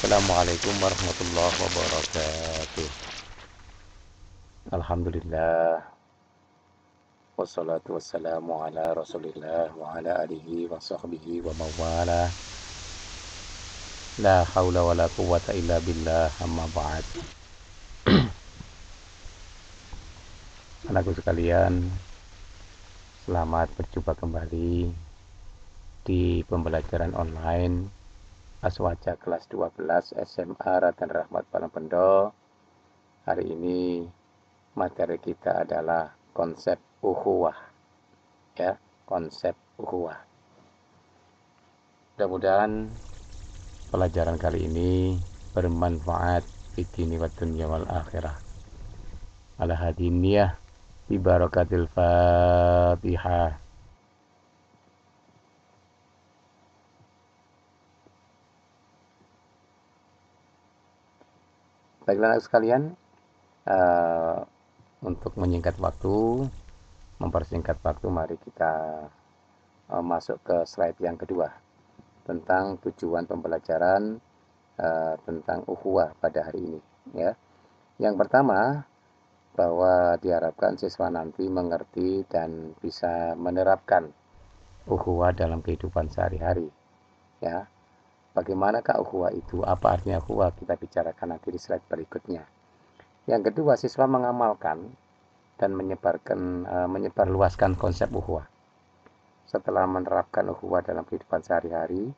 Assalamualaikum warahmatullahi wabarakatuh. Alhamdulillah, wassalatu wassalamu ala rasulillah wa ala alihi wa sahbihi wa mawala. La hawla wa la quwwata illa billah, amma ba'd. Anakku sekalian, selamat berjumpa kembali di pembelajaran online Aswaja kelas 12 SMA Raden Rahmat Palembendo. Hari ini materi kita adalah konsep ukhuwah, ya, konsep ukhuwah. Mudah-mudahan pelajaran kali ini bermanfaat di dini wa dunya wal akhirah. Ala hadiniyah bi barakatil Fatihah. Baiklah sekalian, untuk menyingkat waktu, mempersingkat waktu, mari kita masuk ke slide yang kedua tentang tujuan pembelajaran tentang ukhuwah pada hari ini, ya. Yang pertama, bahwa diharapkan siswa nanti mengerti dan bisa menerapkan ukhuwah dalam kehidupan sehari-hari, ya. Bagaimanakah ukhuwah itu? Apa artinya ukhuwah? Kita bicarakan nanti di slide berikutnya. Yang kedua, siswa mengamalkan dan menyebarluaskan konsep ukhuwah. Setelah menerapkan ukhuwah dalam kehidupan sehari-hari,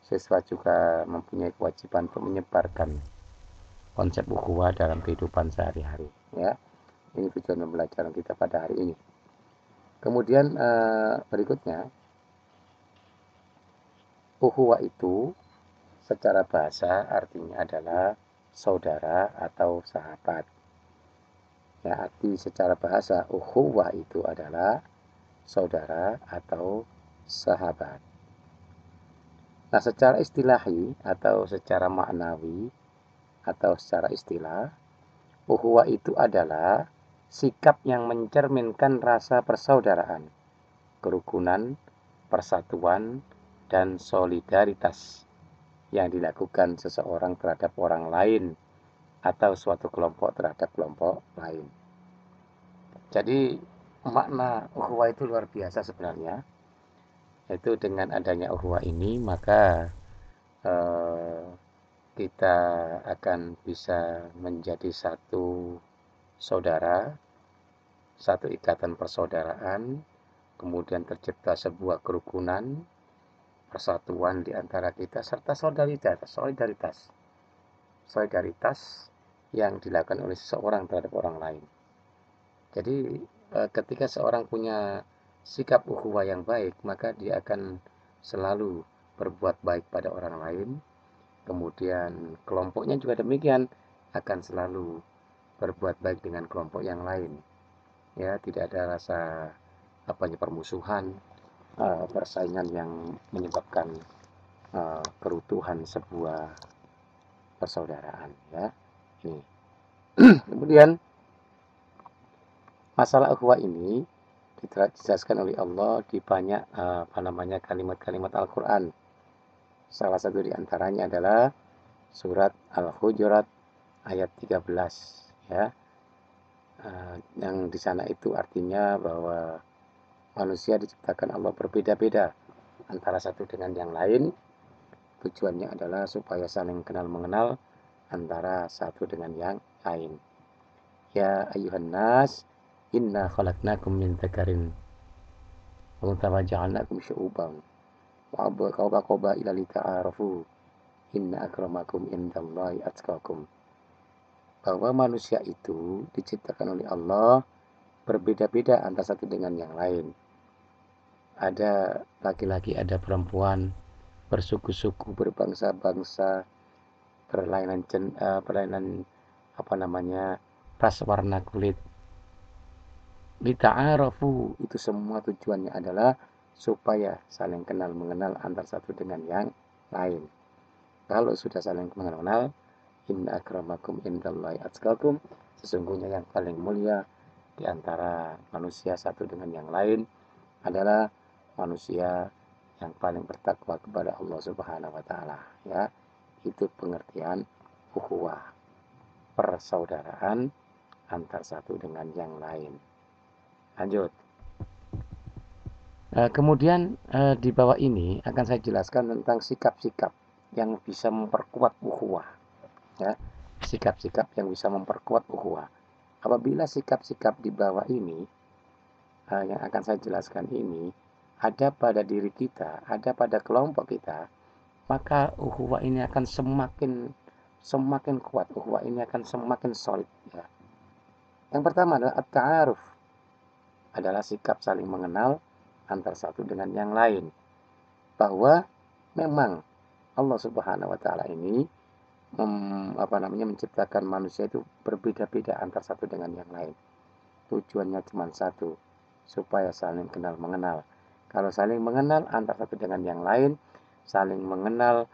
siswa juga mempunyai kewajiban untuk menyebarkan konsep ukhuwah dalam kehidupan sehari-hari, ya. Ini tujuan pembelajaran kita pada hari ini. Kemudian berikutnya, ukhuwah itu secara bahasa artinya adalah saudara atau sahabat. Ya, arti secara bahasa ukhuwah itu adalah saudara atau sahabat. Nah, secara istilahi atau secara maknawi atau secara istilah, ukhuwah itu adalah sikap yang mencerminkan rasa persaudaraan, kerukunan, persatuan, dan solidaritas yang dilakukan seseorang terhadap orang lain atau suatu kelompok terhadap kelompok lain. Jadi makna ukhuwah itu luar biasa sebenarnya. Itu dengan adanya ukhuwah ini maka kita akan bisa menjadi satu saudara, satu ikatan persaudaraan, kemudian tercipta sebuah kerukunan, persatuan di antara kita, serta solidaritas yang dilakukan oleh seseorang terhadap orang lain. Jadi ketika seorang punya sikap ukhuwah yang baik, maka dia akan selalu berbuat baik pada orang lain. Kemudian kelompoknya juga demikian, akan selalu berbuat baik dengan kelompok yang lain. Ya, tidak ada rasa permusuhan, persaingan yang menyebabkan kerutuhan sebuah persaudaraan, ya. Ini. Kemudian masalah ukhuwah ini dijelaskan oleh Allah di banyak kalimat-kalimat Al-Qur'an. Salah satu di antaranya adalah surat Al-Hujurat ayat 13, ya. Yang di sana itu artinya bahwa manusia diciptakan Allah berbeda-beda antara satu dengan yang lain. Tujuannya adalah supaya saling kenal mengenal antara satu dengan yang lain. Ya ayuhan nas, inna khalaqnakum min dzakarin wa untha wa ja'alnakum syu'uban wa qabaila lita'arafu inna akramakum indallahi atqakum. Bahwa manusia itu diciptakan oleh Allah berbeda-beda antara satu dengan yang lain. Ada laki-laki, ada perempuan, bersuku-suku, berbangsa-bangsa, berlainan ras warna kulit. Lita'arafu, itu semua tujuannya adalah supaya saling kenal mengenal antara satu dengan yang lain. Kalau sudah saling mengenal, inna akramakum indallahi atqakum, sesungguhnya yang paling mulia di antara manusia satu dengan yang lain adalah manusia yang paling bertakwa kepada Allah Subhanahu wa taala, ya. Itu pengertian ukhuwah, persaudaraan antar satu dengan yang lain. Lanjut. Kemudian di bawah ini akan saya jelaskan tentang sikap-sikap yang bisa memperkuat ukhuwah. Ya, sikap-sikap yang bisa memperkuat ukhuwah. Apabila sikap-sikap di bawah ini yang akan saya jelaskan ini ada pada diri kita, ada pada kelompok kita, maka ukhuwah ini akan semakin kuat, ukhuwah ini akan semakin solid. Ya. Yang pertama adalah at-ta'aruf, adalah sikap saling mengenal antara satu dengan yang lain. Bahwa memang Allah Subhanahu wa taala ini menciptakan manusia itu berbeda-beda antara satu dengan yang lain. Tujuannya cuma satu, supaya saling kenal mengenal. Kalau saling mengenal antara satu dengan yang lain, saling mengenal,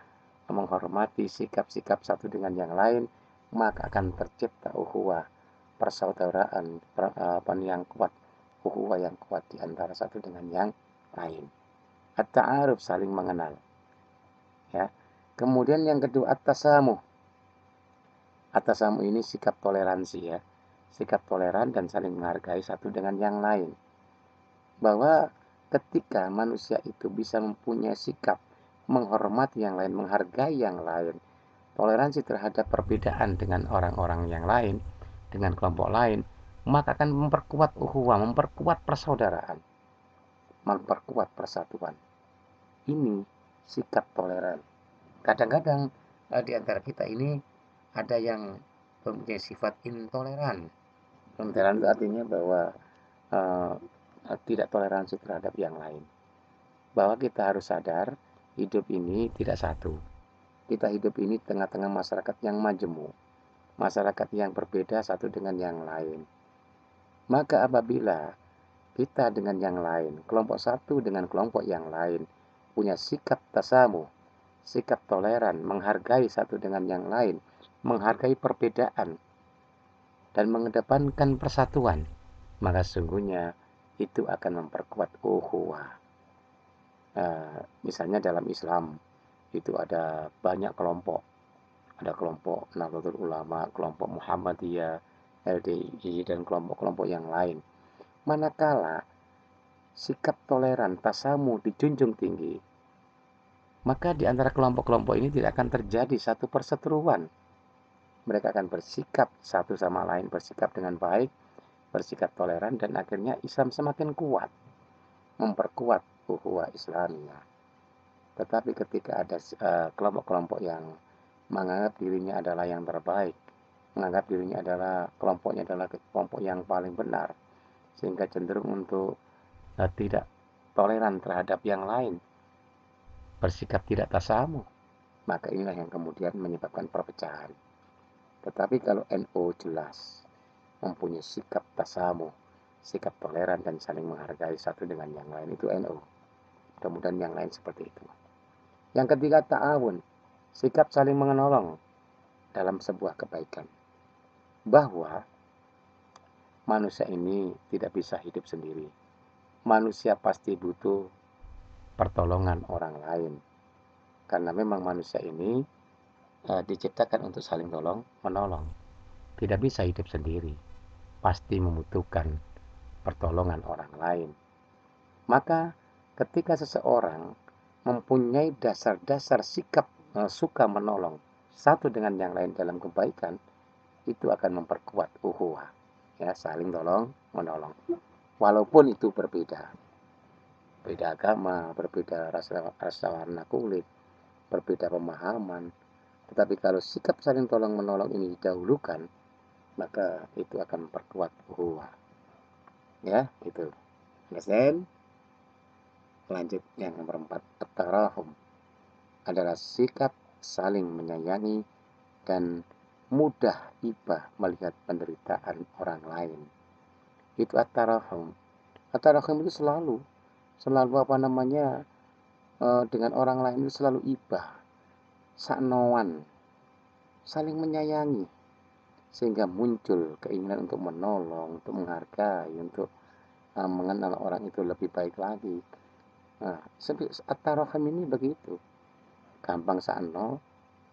menghormati sikap-sikap satu dengan yang lain, maka akan tercipta ukhuwah, persaudaraan yang kuat, ukhuwah yang kuat di antara satu dengan yang lain. At-ta'aruf, saling mengenal. Ya. Kemudian yang kedua at-tasamuh. At-tasamuh ini sikap toleransi ya. Sikap toleran dan saling menghargai satu dengan yang lain. Bahwa ketika manusia itu bisa mempunyai sikap menghormati yang lain, menghargai yang lain, toleransi terhadap perbedaan dengan orang-orang yang lain, dengan kelompok lain, maka akan memperkuat ukhuwah, memperkuat persaudaraan, memperkuat persatuan. Ini sikap toleran. Kadang-kadang di antara kita ini ada yang mempunyai sifat intoleran. Intoleran itu artinya bahwa uh, tidak toleransi terhadap yang lain. Bahwa kita harus sadar hidup ini tidak satu. Kita hidup ini tengah-tengah masyarakat yang majemuk, masyarakat yang berbeda satu dengan yang lain. Maka apabila kita dengan yang lain, kelompok satu dengan kelompok yang lain, punya sikap tasamuh, sikap toleran, menghargai satu dengan yang lain, menghargai perbedaan, dan mengedepankan persatuan, maka sesungguhnya itu akan memperkuat ukhuwah. Misalnya dalam Islam itu ada banyak kelompok. Ada kelompok Nahdlatul Ulama, kelompok Muhammadiyah, LDI, dan kelompok-kelompok yang lain. Manakala sikap toleran, tasamu dijunjung tinggi, maka di antara kelompok-kelompok ini tidak akan terjadi satu perseteruan. Mereka akan bersikap satu sama lain, bersikap dengan baik, bersikap toleran, dan akhirnya Islam semakin kuat, memperkuat ukhuwah Islamiyah. Tetapi ketika ada kelompok-kelompok yang menganggap dirinya adalah yang terbaik, menganggap dirinya adalah kelompoknya adalah kelompok yang paling benar, sehingga cenderung untuk tidak toleran terhadap yang lain, bersikap tidak tasamu, maka inilah yang kemudian menyebabkan perpecahan. Tetapi kalau NU jelas mempunyai sikap tasamu, sikap toleran dan saling menghargai satu dengan yang lain, itu NU. Kemudian yang lain seperti itu. Yang ketiga ta'awun, sikap saling menolong dalam sebuah kebaikan. Bahwa manusia ini tidak bisa hidup sendiri. Manusia pasti butuh pertolongan orang lain. Karena memang manusia ini diciptakan untuk saling tolong menolong. Tidak bisa hidup sendiri. Pasti membutuhkan pertolongan orang lain. Maka ketika seseorang mempunyai dasar-dasar sikap suka menolong satu dengan yang lain dalam kebaikan, itu akan memperkuat ukhuwah, ya, saling tolong menolong. Walaupun itu berbeda agama, berbeda rasa warna kulit, berbeda pemahaman, tetapi kalau sikap saling tolong menolong ini didahulukan, maka itu akan memperkuat ukhuwah. Ya, itu. Understand? Lanjut yang nomor 4, at-tarahum, adalah sikap saling menyayangi dan mudah ibah melihat penderitaan orang lain. Itu at-tarahum. At-tarahum itu selalu dengan orang lain itu selalu ibah, saknoan, saling menyayangi, sehingga muncul keinginan untuk menolong, untuk menghargai, untuk mengenal orang itu lebih baik lagi. Nah, at-tarahum ini begitu. Gampang sakno,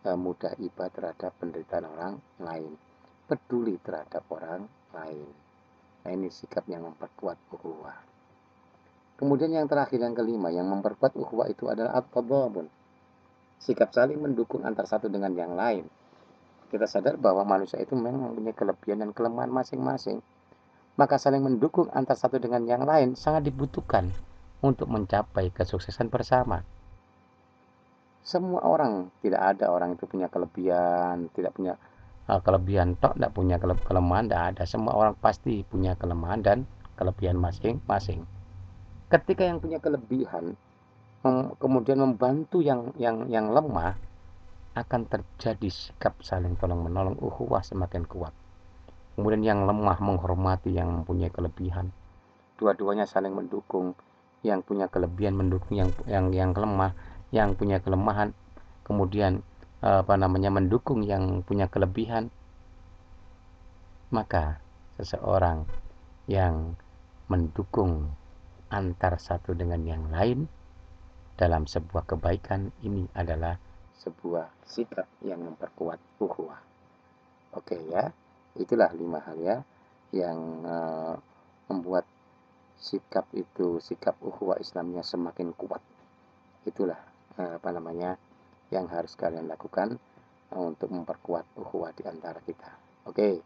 mudah iba terhadap penderitaan orang lain, peduli terhadap orang lain. Nah, ini sikap yang memperkuat ukhuwah. Kemudian yang terakhir, yang kelima, yang memperkuat ukhuwah itu adalah at-tadhamun. Sikap saling mendukung antar satu dengan yang lain. Kita sadar bahwa manusia itu memang mempunyai kelebihan dan kelemahan masing-masing. Maka saling mendukung antar satu dengan yang lain sangat dibutuhkan untuk mencapai kesuksesan bersama. Semua orang, tidak ada orang itu punya kelebihan, tidak punya kelebihan tok, tidak punya kelemahan, tidak ada. Semua orang pasti punya kelemahan dan kelebihan masing-masing. Ketika yang punya kelebihan kemudian membantu yang lemah, akan terjadi sikap saling tolong menolong, ukhuwah semakin kuat. Kemudian yang lemah menghormati yang mempunyai kelebihan. Dua-duanya saling mendukung. Yang punya kelebihan mendukung yang lemah, yang punya kelemahan kemudian mendukung yang punya kelebihan. Maka seseorang yang mendukung antar satu dengan yang lain dalam sebuah kebaikan, ini adalah sebuah sikap yang memperkuat ukhuwah. Oke ya, itulah 5 hal ya yang membuat sikap ukhuwah Islamnya semakin kuat. Itulah yang harus kalian lakukan untuk memperkuat ukhuwah di antara kita. Oke,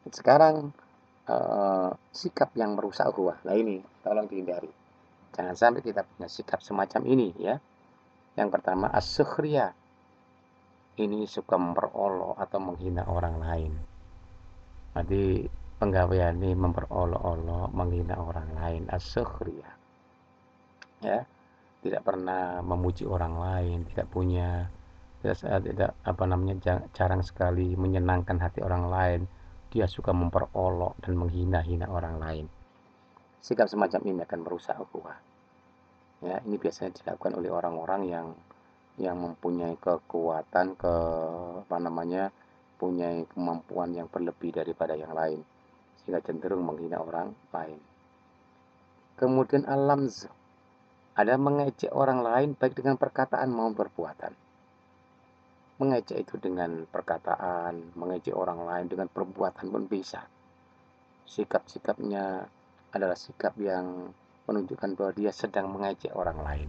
sekarang sikap yang merusak ukhuwah. Nah, ini tolong dihindari. Jangan sampai kita punya sikap semacam ini ya. Yang pertama, as-sukhriyah. Ini suka memperolok atau menghina orang lain. Nanti penggawean ini memperolok-olok, menghina orang lain, as-sukhriyah. Ya, tidak pernah memuji orang lain, jarang sekali menyenangkan hati orang lain. Dia suka memperolok dan menghina-hina orang lain. Sikap semacam ini akan merusak ukhuwah. Ya, ini biasanya dilakukan oleh orang-orang yang mempunyai kekuatan, punya kemampuan yang berlebih daripada yang lain, sehingga cenderung menghina orang lain. Kemudian al-lamz, ada mengejek orang lain baik dengan perkataan maupun perbuatan. Mengejek itu dengan perkataan, mengejek orang lain dengan perbuatan pun bisa. Sikap-sikapnya adalah sikap yang menunjukkan bahwa dia sedang mengejek orang lain.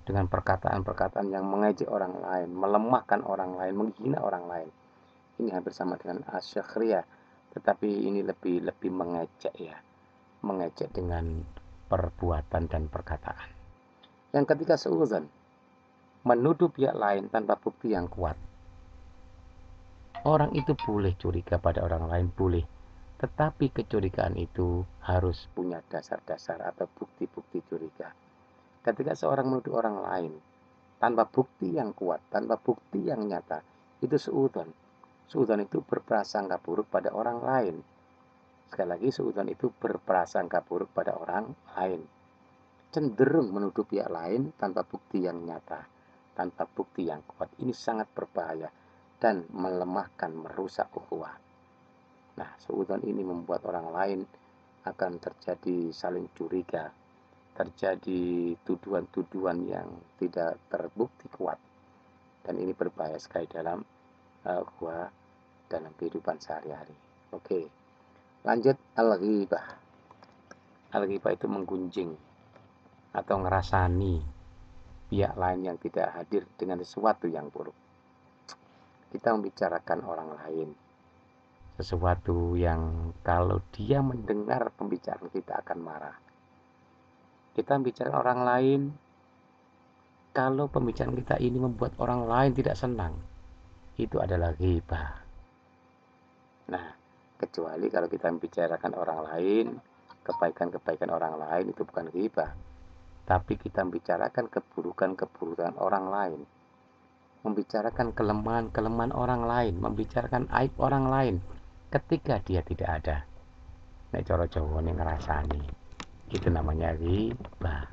Dengan perkataan-perkataan yang mengejek orang lain, melemahkan orang lain, menghina orang lain. Ini hampir sama dengan asy-sukhriyah, tetapi ini lebih mengejek ya. Mengejek dengan perbuatan dan perkataan. Yang ketiga, suudzon, menuduh pihak lain tanpa bukti yang kuat. Orang itu boleh curiga pada orang lain, boleh. Tetapi kecurigaan itu harus punya dasar-dasar atau bukti-bukti curiga. Ketika seorang menuduh orang lain tanpa bukti yang kuat, tanpa bukti yang nyata, itu suudzon. Suudzon itu berprasangka buruk pada orang lain. Sekali lagi, suudzon itu berprasangka buruk pada orang lain. Cenderung menuduh pihak lain tanpa bukti yang nyata, tanpa bukti yang kuat. Ini sangat berbahaya dan melemahkan, merusak ukhuwah. Nah, suudzon ini membuat orang lain akan terjadi saling curiga, terjadi tuduhan-tuduhan yang tidak terbukti kuat. Dan ini berbahaya sekali dalam ukhuwah, dalam kehidupan sehari-hari. Oke, lanjut al-ghibah. Al-ghibah itu menggunjing atau ngerasani pihak lain yang tidak hadir dengan sesuatu yang buruk. Kita membicarakan orang lain, sesuatu yang kalau dia mendengar pembicaraan kita akan marah. Kita membicarakan orang lain, kalau pembicaraan kita ini membuat orang lain tidak senang, itu adalah ghibah. Nah, kecuali kalau kita membicarakan orang lain, kebaikan-kebaikan orang lain, itu bukan ghibah. Tapi kita membicarakan keburukan-keburukan orang lain, membicarakan kelemahan-kelemahan orang lain, membicarakan aib orang lain ketika dia tidak ada. Nek cara Jawa ini ngerasani. Itu namanya ghibah.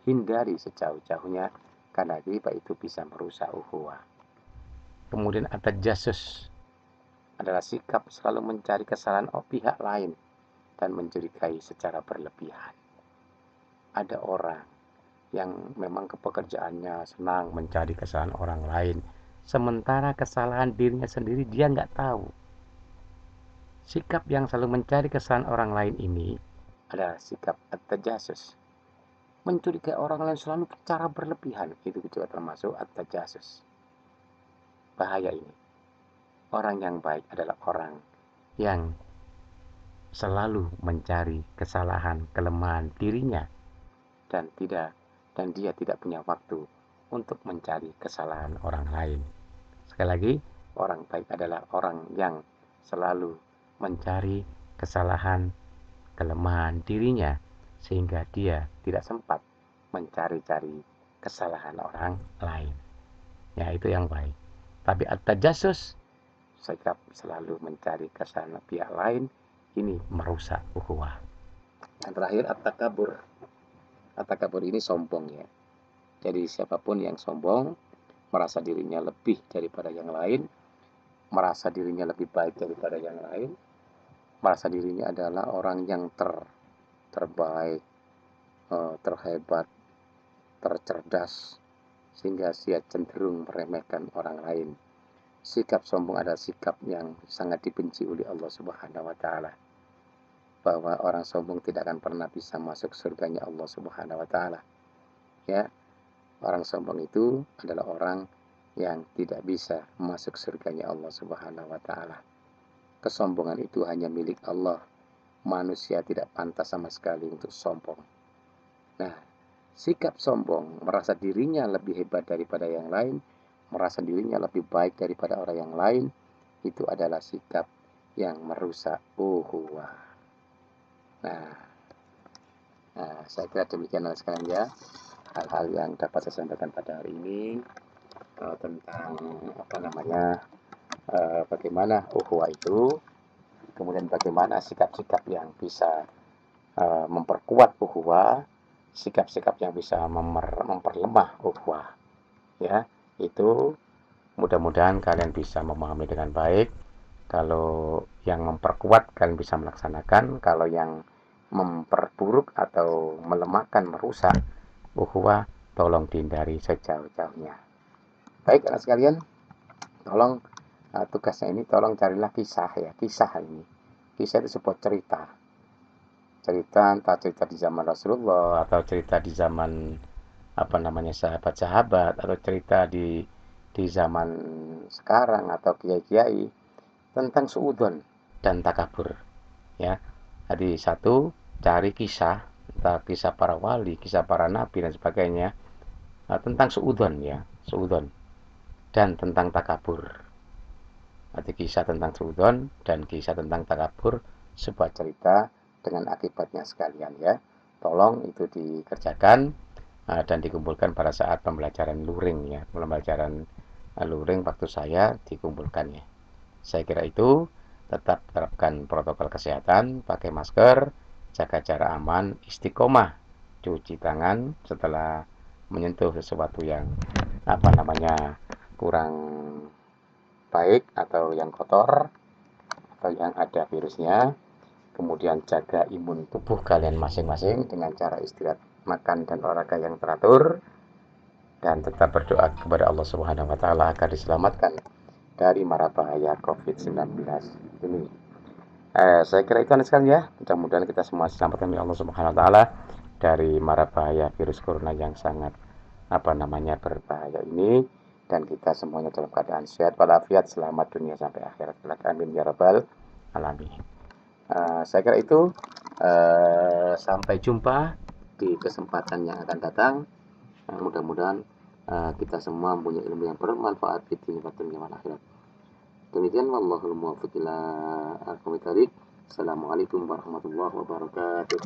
Hindari sejauh-jauhnya karena ghibah itu bisa merusak ukhuwah. Kemudian at-tajassus adalah sikap selalu mencari kesalahan pihak lain dan mencurigai secara berlebihan. Ada orang yang memang kepekerjaannya senang mencari kesalahan orang lain, sementara kesalahan dirinya sendiri dia nggak tahu. Sikap yang selalu mencari kesalahan orang lain ini adalah sikap at-tajassus. Mencurigai orang lain selalu secara berlebihan, itu juga termasuk at-tajassus. Bahaya ini. Orang yang baik adalah orang yang selalu mencari kesalahan, kelemahan dirinya dan dia tidak punya waktu untuk mencari kesalahan orang lain. Sekali lagi, orang baik adalah orang yang selalu mencari kesalahan, kelemahan dirinya sehingga dia tidak sempat mencari-cari kesalahan orang lain. Ya, itu yang baik. Tapi at-tajassus, sikap selalu mencari kesalahan pihak lain, ini merusak ukhuwah. Yang terakhir, at-takabur. At-takabur ini sombong ya. Jadi siapapun yang sombong, merasa dirinya lebih daripada yang lain, merasa dirinya lebih baik daripada yang lain, merasa dirinya adalah orang yang terbaik, terhebat, tercerdas, sehingga dia cenderung meremehkan orang lain. Sikap sombong adalah sikap yang sangat dibenci oleh Allah Subhanahu wa Ta'ala. Bahwa orang sombong tidak akan pernah bisa masuk surganya Allah Subhanahu wa Ta'ala. Ya, orang sombong itu adalah orang yang tidak bisa masuk surganya Allah Subhanahu wa Ta'ala. Kesombongan itu hanya milik Allah. Manusia tidak pantas sama sekali untuk sombong. Nah, sikap sombong, merasa dirinya lebih hebat daripada yang lain, merasa dirinya lebih baik daripada orang yang lain, itu adalah sikap yang merusak ukhuwah. Nah, saya kira demikian sekalian ya, hal-hal yang dapat saya sampaikan pada hari ini tentang bagaimana ukhuwah itu, kemudian bagaimana sikap-sikap yang bisa memperkuat ukhuwah, sikap-sikap yang bisa memperlemah ukhuwah. Ya, itu mudah-mudahan kalian bisa memahami dengan baik. Kalau yang memperkuat kalian bisa melaksanakan, kalau yang memperburuk atau melemahkan, merusak ukhuwah, tolong dihindari sejauh-jauhnya. Baik anak sekalian, tolong tugasnya ini tolong carilah kisah ya, kisah ini. Kisah itu sebuah cerita entah cerita di zaman Rasulullah atau cerita di zaman sahabat-sahabat, atau cerita di zaman sekarang atau kiai-kiai tentang suudzon dan takabur ya. Jadi satu, cari kisah, entah kisah para wali, kisah para nabi dan sebagainya, tentang suudzon ya, suudzon dan tentang takabur. Nanti kisah tentang suudzon dan kisah tentang takabur, sebuah cerita dengan akibatnya sekalian ya. Tolong itu dikerjakan dan dikumpulkan pada saat pembelajaran luring ya, pembelajaran luring waktu saya dikumpulkannya. Saya kira itu. Tetap terapkan protokol kesehatan, pakai masker, jaga jarak aman, istiqomah, cuci tangan setelah menyentuh sesuatu yang kurang baik atau yang kotor atau yang ada virusnya. Kemudian jaga imun tubuh kalian masing-masing dengan cara istirahat, makan dan olahraga yang teratur, dan tetap berdoa kepada Allah Subhanahu wa Ta'ala agar diselamatkan dari mara bahaya COVID-19 ini. Saya kira itu sekali ya. Mudah-mudahan kita semua diselamatkan oleh Allah Subhanahu wa Ta'ala dari mara bahaya virus corona yang sangat berbahaya ini, dan kita semuanya dalam keadaan sehat walafiat, selamat dunia sampai akhirat. Amin ya rabbal alamin. Saya kira itu. Sampai jumpa di kesempatan yang akan datang. Mudah-mudahan kita semua mempunyai ilmu yang bermanfaat di dunia dan dunia akhirat. Demikian, wallahul muwaffiq ila aqwamit thoriq. Assalamualaikum warahmatullahi wabarakatuh.